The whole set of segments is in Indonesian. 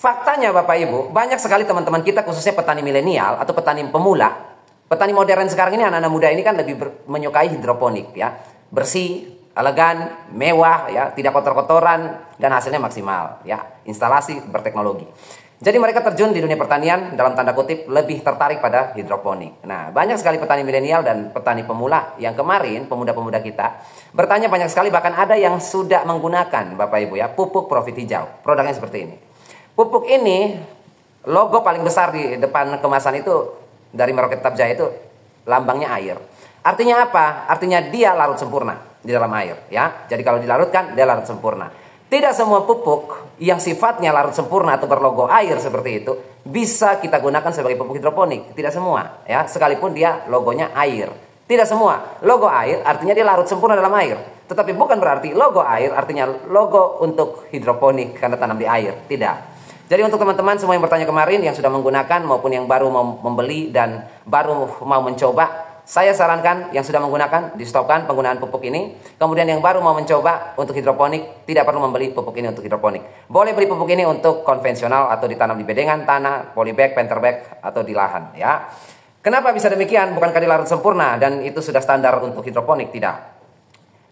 Faktanya Bapak Ibu, banyak sekali teman-teman kita khususnya petani milenial atau petani pemula, petani modern sekarang ini, anak-anak muda ini kan lebih menyukai hidroponik ya. Bersih, elegan, mewah ya, tidak kotor-kotoran dan hasilnya maksimal ya. Instalasi berteknologi. Jadi mereka terjun di dunia pertanian dalam tanda kutip lebih tertarik pada hidroponik. Nah, banyak sekali petani milenial dan petani pemula yang kemarin pemuda-pemuda kita bertanya banyak sekali, bahkan ada yang sudah menggunakan Bapak Ibu ya pupuk Profit Hijau. Produknya seperti ini. Pupuk ini logo paling besar di depan kemasan itu dari Merauke Tetap Jaya itu lambangnya air. Artinya apa? Artinya dia larut sempurna di dalam air ya. Jadi kalau dilarutkan dia larut sempurna. Tidak semua pupuk yang sifatnya larut sempurna atau berlogo air seperti itu bisa kita gunakan sebagai pupuk hidroponik. Tidak semua ya, sekalipun dia logonya air. Tidak semua. Logo air artinya dia larut sempurna dalam air. Tetapi bukan berarti logo air artinya logo untuk hidroponik karena tanam di air. Tidak. Jadi untuk teman-teman semua yang bertanya kemarin, yang sudah menggunakan maupun yang baru mau membeli dan baru mau mencoba, saya sarankan yang sudah menggunakan di stopkan penggunaan pupuk ini. Kemudian yang baru mau mencoba untuk hidroponik tidak perlu membeli pupuk ini untuk hidroponik. Boleh beli pupuk ini untuk konvensional atau ditanam di bedengan, tanah, polybag, penterbag atau di lahan ya. Kenapa bisa demikian? Bukankah dia larut sempurna dan itu sudah standar untuk hidroponik? Tidak.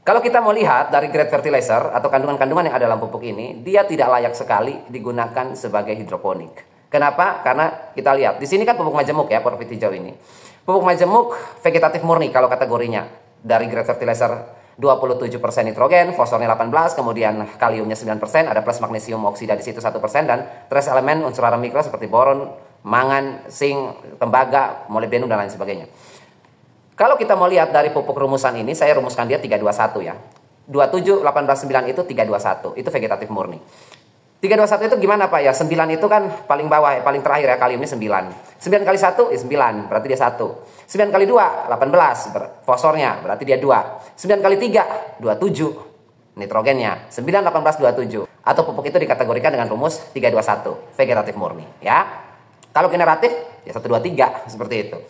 Kalau kita mau lihat dari grade fertilizer atau kandungan-kandungan yang ada dalam pupuk ini, dia tidak layak sekali digunakan sebagai hidroponik. Kenapa? Karena kita lihat di sini kan pupuk majemuk ya, Profit Hijau ini. Pupuk majemuk vegetatif murni kalau kategorinya. Dari grade fertilizer 27% nitrogen, fosfornya 18, kemudian kaliumnya 9%, ada plus magnesium oksida di situ 1% dan trace elemen unsur hara mikro seperti boron, mangan, zinc, tembaga, molibdenum dan lain sebagainya. Kalau kita mau lihat dari pupuk rumusan ini, saya rumuskan dia 321 ya. 27, 18, 9 itu 321, itu vegetatif murni. 321 itu gimana Pak ya? 9 itu kan paling bawah, paling terakhir ya, kaliumnya 9. 9 kali 1 ya 9, berarti dia 1. 9 kali 2, 18, fosfornya, berarti dia 2. 9 kali 3, 27, nitrogennya. 9, 18, 27. Atau pupuk itu dikategorikan dengan rumus 321, vegetatif murni ya. Kalau generatif, ya 1, 2, 3, seperti itu.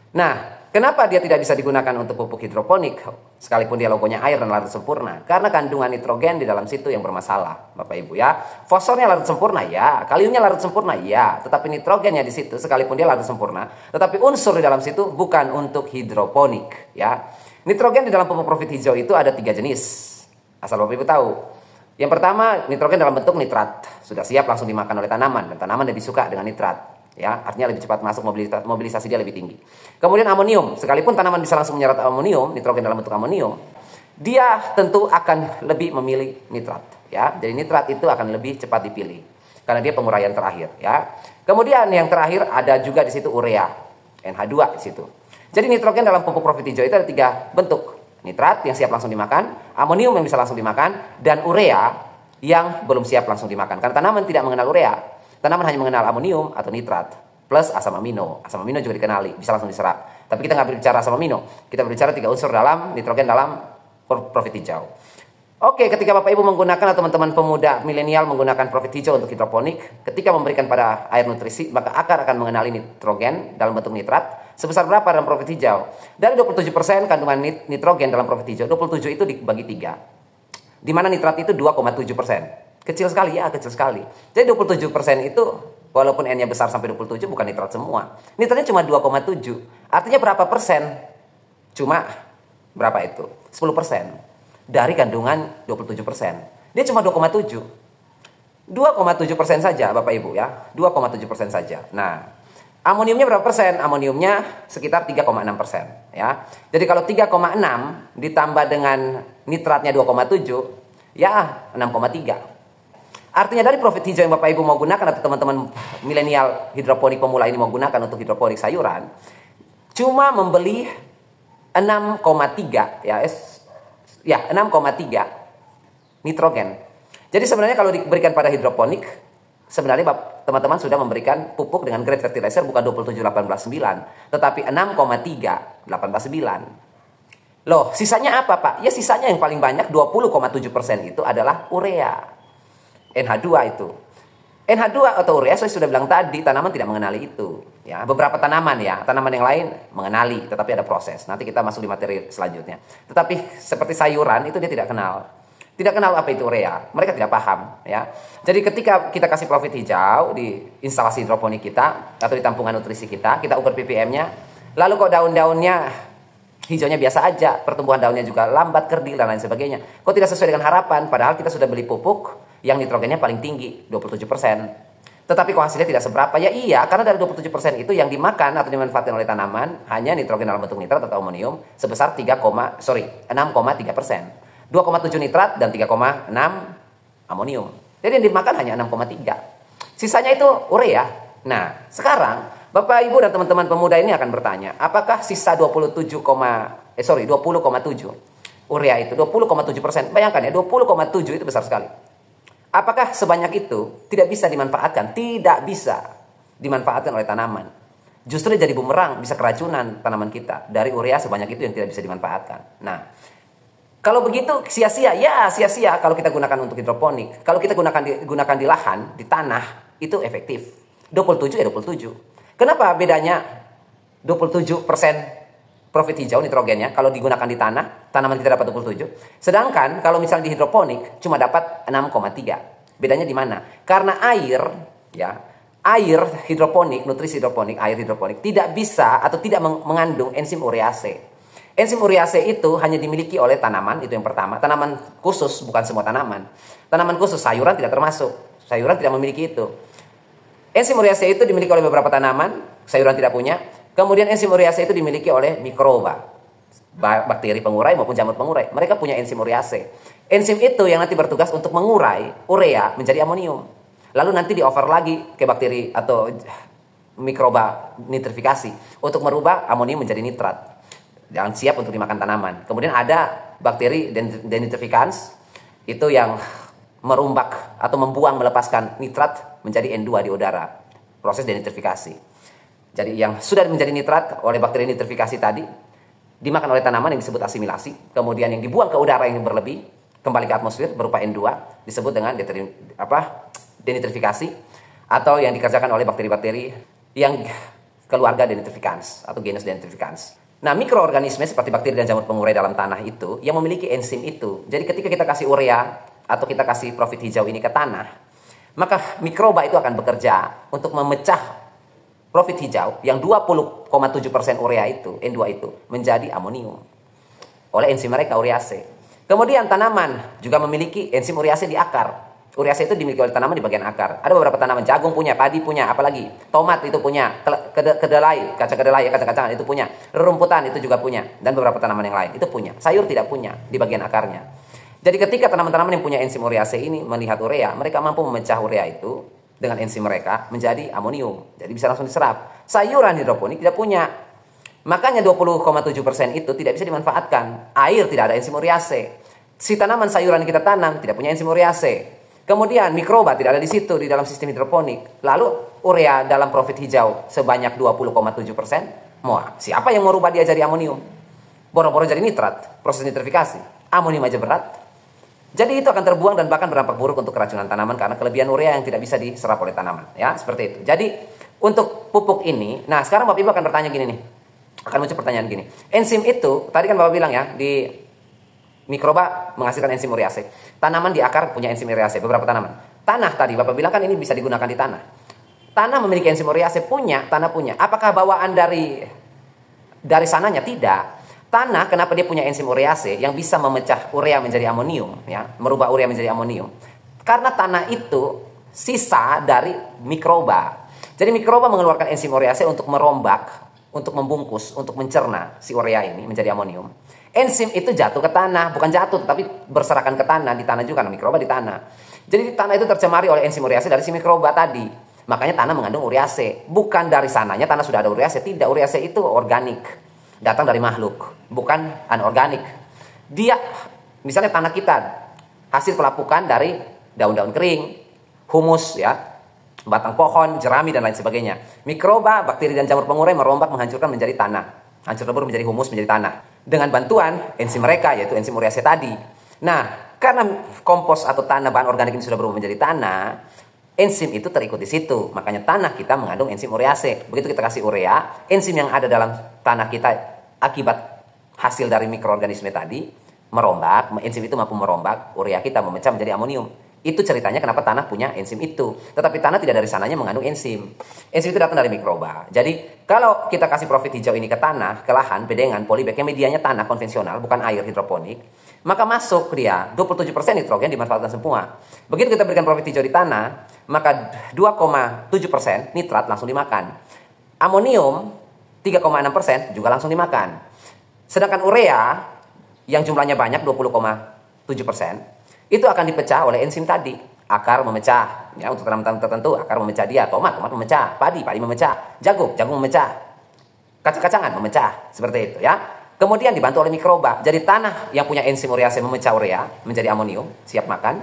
Nah, kenapa dia tidak bisa digunakan untuk pupuk hidroponik sekalipun dia logonya air dan larut sempurna? Karena kandungan nitrogen di dalam situ yang bermasalah, Bapak Ibu ya. Fosfornya larut sempurna ya, kaliumnya larut sempurna ya, tetapi nitrogennya di situ sekalipun dia larut sempurna, tetapi unsur di dalam situ bukan untuk hidroponik ya. Nitrogen di dalam pupuk Profit Hijau itu ada 3 jenis. Asal Bapak Ibu tahu. Yang pertama, nitrogen dalam bentuk nitrat, sudah siap langsung dimakan oleh tanaman dan tanaman lebih suka dengan nitrat. Ya, artinya lebih cepat masuk, mobilisasi dia lebih tinggi. Kemudian amonium, sekalipun tanaman bisa langsung menyerap amonium, nitrogen dalam bentuk amonium, dia tentu akan lebih memilih nitrat. Ya, jadi nitrat itu akan lebih cepat dipilih karena dia penguraian terakhir. Ya, kemudian yang terakhir ada juga di situ urea, NH2 di situ. Jadi nitrogen dalam pupuk Profit Hijau itu ada 3 bentuk: nitrat yang siap langsung dimakan, amonium yang bisa langsung dimakan, dan urea yang belum siap langsung dimakan. Karena tanaman tidak mengenal urea. Tanaman hanya mengenal amonium atau nitrat plus asam amino. Asam amino juga dikenali, bisa langsung diserap. Tapi kita nggak berbicara asam amino. Kita berbicara 3 unsur dalam nitrogen dalam Profit Hijau. Oke, ketika Bapak Ibu menggunakan atau teman-teman pemuda milenial menggunakan Profit Hijau untuk hidroponik, ketika memberikan pada air nutrisi, maka akar akan mengenali nitrogen dalam bentuk nitrat sebesar berapa dalam Profit Hijau. Dari 27% kandungan nitrogen dalam Profit Hijau, 27 itu dibagi 3. Di mana nitrat itu 2,7%. Kecil sekali ya, kecil sekali. Jadi 27% itu walaupun N-nya besar sampai 27 bukan nitrat semua. Nitratnya cuma 2,7. Artinya berapa persen? Cuma berapa itu? 10% dari kandungan 27%. Dia cuma 2,7. 2,7% saja Bapak Ibu ya. 2,7% saja. Nah, amoniumnya berapa persen? Amoniumnya sekitar 3,6% ya. Jadi kalau 3,6 ditambah dengan nitratnya 2,7 ya 6,3. Artinya dari Profit Hijau yang Bapak Ibu mau gunakan atau teman-teman milenial hidroponik pemula ini mau gunakan untuk hidroponik sayuran, cuma membeli 6,3 ya 6,3 nitrogen. Jadi sebenarnya kalau diberikan pada hidroponik, sebenarnya teman-teman sudah memberikan pupuk dengan grade fertilizer bukan 27 18 9, tetapi 6,3 18 9. Loh, sisanya apa Pak? Ya sisanya yang paling banyak 20,7% itu adalah urea. NH2 itu. NH2 atau urea saya sudah bilang tadi, tanaman tidak mengenali itu. Ya, beberapa tanaman ya, tanaman yang lain mengenali, tetapi ada proses. Nanti kita masuk di materi selanjutnya. Tetapi seperti sayuran itu dia tidak kenal. Tidak kenal apa itu urea, mereka tidak paham ya. Jadi ketika kita kasih profit hijau di instalasi hidroponik kita atau di tampungan nutrisi kita ukur ppm-nya, lalu kok daun-daunnya hijaunya biasa aja, pertumbuhan daunnya juga lambat, kerdil dan lain sebagainya. Kok tidak sesuai dengan harapan, padahal kita sudah beli pupuk yang nitrogennya paling tinggi, 27%. Tetapi kok hasilnya tidak seberapa? Ya iya, karena dari 27% itu yang dimakan atau dimanfaatkan oleh tanaman hanya nitrogen dalam bentuk nitrat atau amonium sebesar 6,3%. 2,7 nitrat dan 3,6 amonium. Jadi yang dimakan hanya 6,3. Sisanya itu urea. Nah, sekarang Bapak Ibu dan teman-teman pemuda ini akan bertanya, apakah sisa 20,7 urea itu 20,7%? Bayangkan ya, 20,7 itu besar sekali. Apakah sebanyak itu tidak bisa dimanfaatkan? Tidak bisa dimanfaatkan oleh tanaman. Justru jadi bumerang, bisa keracunan tanaman kita. Dari urea sebanyak itu yang tidak bisa dimanfaatkan. Nah, kalau begitu sia-sia, ya sia-sia kalau kita gunakan untuk hidroponik. Kalau kita gunakan di lahan, di tanah, itu efektif. 27 ya 27. Kenapa bedanya 27% profit hijau nitrogennya kalau digunakan di tanah, tanaman kita dapat 27. Sedangkan kalau misalnya di hidroponik cuma dapat 6,3. Bedanya di mana? Karena air, ya, air hidroponik, nutrisi hidroponik, air hidroponik tidak bisa atau tidak mengandung enzim urease. Enzim urease itu hanya dimiliki oleh tanaman, itu yang pertama. Tanaman khusus, bukan semua tanaman. Tanaman khusus, sayuran tidak termasuk. Sayuran tidak memiliki itu. Enzim urease itu dimiliki oleh beberapa tanaman, sayuran tidak punya. Kemudian enzim urease itu dimiliki oleh mikroba, bakteri pengurai maupun jamur pengurai. Mereka punya enzim urease. Enzim itu yang nanti bertugas untuk mengurai urea menjadi amonium. Lalu nanti di-over lagi ke bakteri atau mikroba nitrifikasi untuk merubah amonium menjadi nitrat. Yang siap untuk dimakan tanaman. Kemudian ada bakteri denitrifikans itu yang merombak atau melepaskan nitrat menjadi N2 di udara. Proses denitrifikasi. Jadi yang sudah menjadi nitrat oleh bakteri nitrifikasi tadi dimakan oleh tanaman yang disebut asimilasi. Kemudian yang dibuang ke udara yang berlebih kembali ke atmosfer berupa N2 disebut dengan denitrifikasi atau yang dikerjakan oleh bakteri-bakteri yang keluarga denitrifikans atau genus denitrifikans. Nah, mikroorganisme seperti bakteri dan jamur pengurai dalam tanah itu yang memiliki enzim itu. Jadi ketika kita kasih urea atau kita kasih profit hijau ini ke tanah, maka mikroba itu akan bekerja untuk memecah profit hijau yang 20,7% urea itu, N2 itu, menjadi amonium oleh enzim mereka urease. Kemudian tanaman juga memiliki enzim urease di akar. Urease itu dimiliki oleh tanaman di bagian akar. Ada beberapa tanaman, jagung punya, padi punya, apalagi tomat itu punya, kedelai, kacang-kacangan itu punya, rerumputan itu juga punya, dan beberapa tanaman yang lain itu punya. Sayur tidak punya di bagian akarnya. Jadi ketika tanaman-tanaman yang punya enzim urease ini melihat urea, mereka mampu memecah urea itu dengan enzim mereka menjadi amonium. Jadi bisa langsung diserap. Sayuran hidroponik tidak punya. Makanya 20,7% itu tidak bisa dimanfaatkan. Air tidak ada enzim urease. Si tanaman sayuran yang kita tanam tidak punya enzim urease. Kemudian mikroba tidak ada di situ di dalam sistem hidroponik. Lalu urea dalam profit hijau sebanyak 20,7%. Siapa yang mau rubah dia jadi amonium? Boro-boro jadi nitrat, proses nitrifikasi. Amonium aja berat. Jadi itu akan terbuang dan bahkan berdampak buruk untuk keracunan tanaman karena kelebihan urea yang tidak bisa diserap oleh tanaman. Ya, seperti itu. Jadi untuk pupuk ini, nah sekarang Bapak Ibu akan bertanya gini nih. Akan muncul pertanyaan gini. Enzim itu, tadi kan Bapak bilang ya, di mikroba menghasilkan enzim urease. Tanaman di akar punya enzim urease, beberapa tanaman. Tanah tadi Bapak bilang kan ini bisa digunakan di tanah. Tanah memiliki enzim urease, tanah punya. Apakah bawaan dari sananya? Tidak. Tanah kenapa dia punya enzim urease yang bisa memecah urea menjadi amonium, ya, merubah urea menjadi amonium? Karena tanah itu sisa dari mikroba. Jadi mikroba mengeluarkan enzim urease untuk merombak, untuk membungkus, untuk mencerna si urea ini menjadi amonium. Enzim itu jatuh ke tanah, bukan jatuh tapi berserakan ke tanah, di tanah juga, mikroba di tanah. Jadi tanah itu tercemari oleh enzim urease dari si mikroba tadi. Makanya tanah mengandung urease. Bukan dari sananya tanah sudah ada urease, tidak. Urease itu organik, datang dari makhluk, bukan anorganik. Dia, misalnya tanah kita hasil pelapukan dari daun-daun kering, humus ya, batang pohon, jerami dan lain sebagainya. Mikroba, bakteri dan jamur pengurai merombak menghancurkan menjadi tanah. Hancur lebur menjadi humus, menjadi tanah. Dengan bantuan enzim mereka, yaitu enzim urease tadi. Nah, karena kompos atau tanah bahan organik ini sudah berubah menjadi tanah, enzim itu terikut di situ. Makanya tanah kita mengandung enzim urease. Begitu kita kasih urea, enzim yang ada dalam tanah kita akibat hasil dari mikroorganisme tadi merombak, enzim itu mampu merombak urea kita memecah menjadi amonium. Itu ceritanya kenapa tanah punya enzim itu. Tetapi tanah tidak dari sananya mengandung enzim. Enzim itu datang dari mikroba. Jadi kalau kita kasih profit hijau ini ke tanah, ke lahan, bedengan, polybag, yang medianya tanah konvensional, bukan air hidroponik, maka masuk dia 27% nitrogen dimanfaatkan semua. Begitu kita berikan profit hijau di tanah, maka 2,7% nitrat langsung dimakan. Amonium 3,6% juga langsung dimakan. Sedangkan urea yang jumlahnya banyak 20,7%, itu akan dipecah oleh enzim tadi. Akar memecah, ya, untuk tanaman tertentu akar memecah dia, tomat memecah, padi memecah, jagung memecah, kacang-kacangan memecah, seperti itu ya. Kemudian dibantu oleh mikroba. Jadi tanah yang punya enzim urease memecah urea menjadi amonium, siap makan.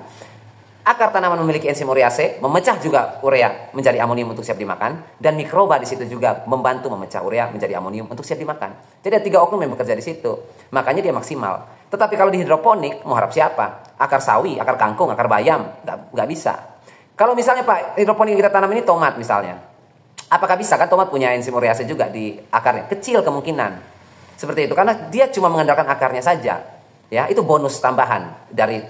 Akar tanaman memiliki enzim urease memecah juga urea menjadi amonium untuk siap dimakan, dan mikroba di situ juga membantu memecah urea menjadi amonium untuk siap dimakan. Jadi ada 3 oknum yang bekerja di situ. Makanya dia maksimal. Tetapi kalau di hidroponik mau harap siapa? Akar sawi, akar kangkung, akar bayam, nggak bisa. Kalau misalnya Pak, hidroponik kita tanam ini tomat misalnya, apakah bisa? Kan tomat punya enzim urease juga di akarnya. Kecil kemungkinan seperti itu, karena dia cuma mengandalkan akarnya saja. Ya, itu bonus tambahan dari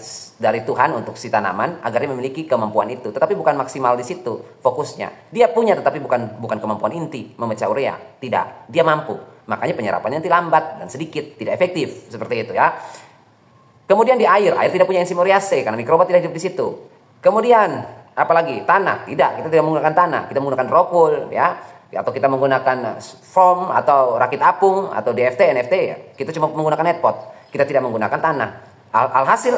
Tuhan untuk si tanaman agar dia memiliki kemampuan itu. Tetapi bukan maksimal di situ fokusnya. Dia punya tetapi bukan kemampuan inti memecah urea. Tidak, dia mampu. Makanya penyerapannya nanti lambat dan sedikit, tidak efektif seperti itu ya. Kemudian di air tidak punya enzim urease karena mikroba tidak hidup di situ. Kemudian apalagi tanah, kita tidak menggunakan tanah, kita menggunakan rokul ya, atau kita menggunakan foam atau rakit apung atau DFT, NFT ya. Kita cuma menggunakan netpot. Kita tidak menggunakan tanah. Alhasil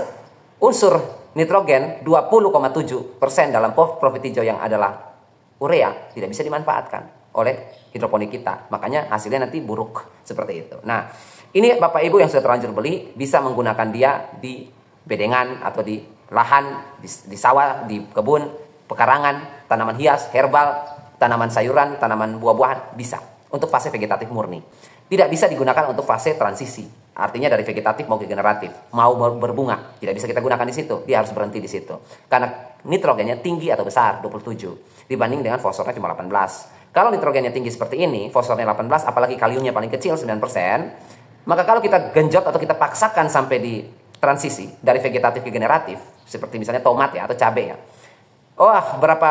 unsur nitrogen 20,7% dalam profit hijau yang adalah urea tidak bisa dimanfaatkan oleh hidroponik kita. Makanya hasilnya nanti buruk seperti itu. Nah, ini Bapak Ibu yang sudah terlanjur beli bisa menggunakan dia di bedengan atau di lahan, di sawah, di kebun, pekarangan, tanaman hias, herbal, tanaman sayuran, tanaman buah-buahan, bisa. Untuk fase vegetatif murni. Tidak bisa digunakan untuk fase transisi. Artinya dari vegetatif mau ke generatif, mau berbunga, tidak bisa kita gunakan di situ. Dia harus berhenti di situ. Karena nitrogennya tinggi atau besar, 27, dibanding dengan fosfornya cuma 18. Kalau nitrogennya tinggi seperti ini, fosfornya 18, apalagi kaliumnya paling kecil 9%, maka kalau kita genjot atau kita paksakan sampai di transisi dari vegetatif ke generatif, seperti misalnya tomat ya atau cabai ya. Berapa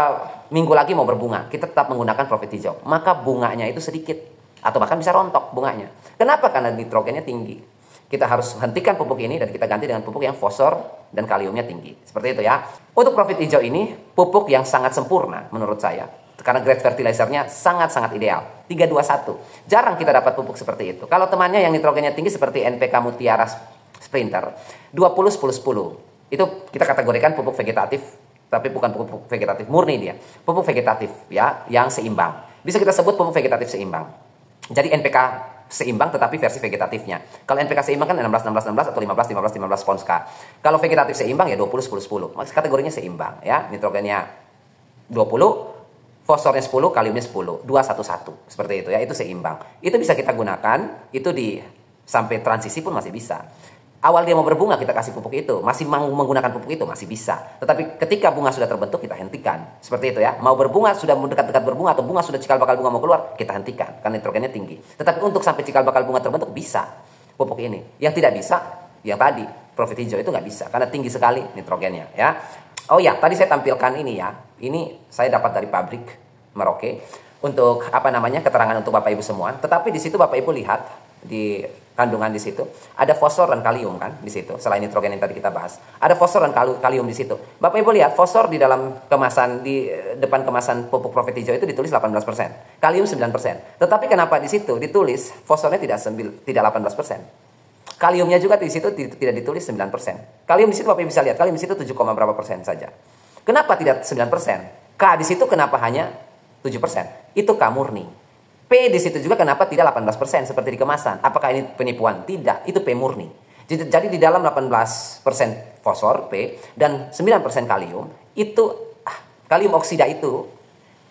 minggu lagi mau berbunga, kita tetap menggunakan profit hijau. Maka bunganya itu sedikit atau bahkan bisa rontok bunganya. Kenapa? Karena nitrogennya tinggi. Kita harus hentikan pupuk ini dan kita ganti dengan pupuk yang fosfor dan kaliumnya tinggi. Seperti itu ya. Untuk profit hijau ini pupuk yang sangat sempurna menurut saya. Karena grade fertilizernya sangat-sangat ideal. 321. Jarang kita dapat pupuk seperti itu. Kalau temannya yang nitrogennya tinggi seperti NPK Mutiara Sprinter 20 10 10. Itu kita kategorikan pupuk vegetatif, tapi bukan pupuk vegetatif murni dia. Pupuk vegetatif ya, yang seimbang. Bisa kita sebut pupuk vegetatif seimbang. Jadi NPK seimbang tetapi versi vegetatifnya. Kalau NPK seimbang kan 16 16 16 atau 15 15 15 Ponska. Kalau vegetatif seimbang ya 20 10 10. Maksud kategorinya seimbang ya. Nitrogennya 20, fosfornya 10, kaliumnya 10, 2 1 1. Seperti itu ya, itu seimbang. Itu bisa kita gunakan, itu di sampai transisi pun masih bisa. Awal dia mau berbunga kita kasih pupuk itu, masih mau menggunakan pupuk itu masih bisa. Tetapi ketika bunga sudah terbentuk kita hentikan. Seperti itu ya. Mau berbunga, sudah mendekat-dekat berbunga atau bunga sudah cikal bakal bunga mau keluar, kita hentikan karena nitrogennya tinggi. Tetapi untuk sampai cikal bakal bunga terbentuk bisa pupuk ini. Yang tidak bisa, yang tadi profit hijau itu nggak bisa karena tinggi sekali nitrogennya ya. Oh ya, tadi saya tampilkan ini ya. Ini saya dapat dari pabrik Merauke untuk keterangan untuk Bapak Ibu semua. Tetapi di situ Bapak Ibu lihat di kandungan di situ ada fosfor dan kalium kan di situ. Selain nitrogen yang tadi kita bahas, ada fosfor dan kalium di situ. Bapak Ibu lihat fosfor di dalam kemasan, di depan kemasan pupuk profit hijau itu ditulis 18%, kalium 9%. Tetapi kenapa di situ ditulis fosfornya tidak 18%? Kaliumnya juga di situ tidak ditulis 9%. Kalium di situ Bapak Ibu bisa lihat, kalium di situ 7, berapa persen saja. Kenapa tidak 9%? K di situ kenapa hanya 7%? Itu K murni. P di situ juga kenapa tidak 18% seperti di kemasan? Apakah ini penipuan? Tidak, itu P murni. Jadi di dalam 18% fosfor P dan 9% kalium, itu kalium oksida itu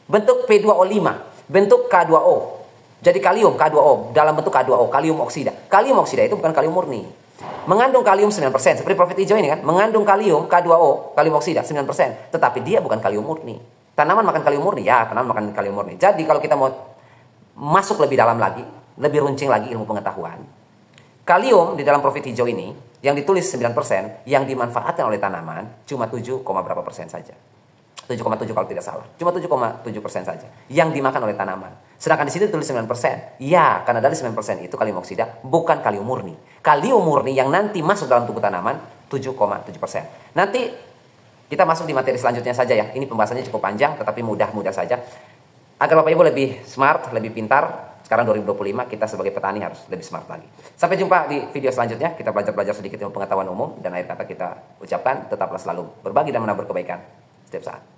bentuk P2O5, bentuk K2O. Jadi kalium K2O dalam bentuk K2O, kalium oksida. Kalium oksida itu bukan kalium murni. Mengandung kalium 9%, seperti profit hijau ini kan, mengandung kalium K2O, kalium oksida 9%, tetapi dia bukan kalium murni. Tanaman makan kalium murni, ya, tanaman makan kalium murni. Jadi kalau kita mau masuk lebih dalam lagi, lebih runcing lagi ilmu pengetahuan, Kalium di dalam profit hijau ini yang ditulis 9%, yang dimanfaatkan oleh tanaman cuma 7, berapa persen saja. 7,7 kalau tidak salah. Cuma 7,7% saja yang dimakan oleh tanaman. Sedangkan di sini ditulis 9%. Ya, karena dari 9% itu kalium oksida, bukan kalium murni. Kalium murni yang nanti masuk dalam tubuh tanaman 7,7%. Nanti kita masuk di materi selanjutnya saja ya. Ini pembahasannya cukup panjang tetapi mudah-mudah saja. Agar Bapak Ibu lebih smart, lebih pintar, sekarang 2025 kita sebagai petani harus lebih smart lagi. Sampai jumpa di video selanjutnya. Kita belajar sedikit ilmu pengetahuan umum dan akhir kata kita ucapkan tetaplah selalu berbagi dan menabur kebaikan setiap saat.